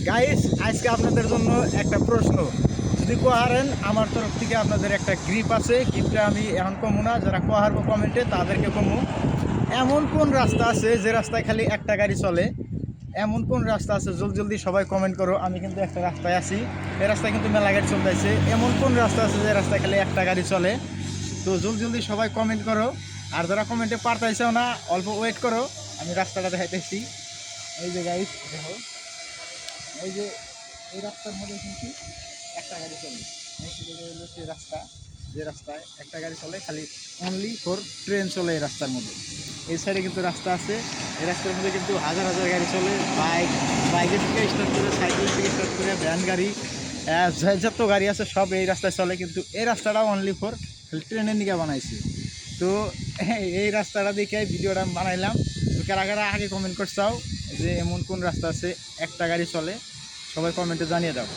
Guys আজকে আপনাদের জন্য একটা প্রশ্ন। যদি কোহারেন আমার তরফ থেকে আপনাদের একটা গ্রিপ আছে, গ্রিপটা আমি এখন কমু না, যারা কোহারবো কমেন্টে তাদেরকে কমু। এমন কোন রাস্তা আছে যে রাস্তায় খালি একটা গাড়ি চলে? এমন কোন রাস্তা আছে? জলদি জলদি সবাই কমেন্ট করো। আমি কিন্তু একটা রাস্তায় আছি, এই রাস্তায় কিন্তু মেলা গাড়ি চলতেছে। এমন কোন রাস্তা আছে যে রাস্তায় খালি একটা গাড়ি চলে? তো জলদি জলদি সবাই কমেন্ট করো। আর যারা কমেন্টে পারতাইছেও না, অল্প ওয়েট করো, আমি রাস্তাটা দেখাইতেছি। এই যে গাইস দেখো, এই যে এই রাস্তার মধ্যে কিন্তু একটা গাড়ি চলে। হলো সেই রাস্তা যে রাস্তায় একটা গাড়ি চলে, খালি অনলি ফর ট্রেন চলে এই রাস্তার মধ্যে। এই সাইডে কিন্তু রাস্তা আছে, এই রাস্তার মধ্যে কিন্তু হাজার হাজার গাড়ি চলে। বাইকের থেকে স্টার্ট করে, সাইকেল থেকে স্টার্ট করে, ভ্যান গাড়ি, যত গাড়ি আছে সব এই রাস্তায় চলে। কিন্তু এই রাস্তাটা অনলি ফর ট্রেনের নিকে বানাইছে। তো এই রাস্তাটা দেখে ভিডিওটা আমি বানাইলাম। তো কারা কারা আগে কমেন্ট করছাও যে এমন কোন রাস্তা আছে একটা গাড়ি চলে, সবাই কমেন্টে জানিয়ে দাও।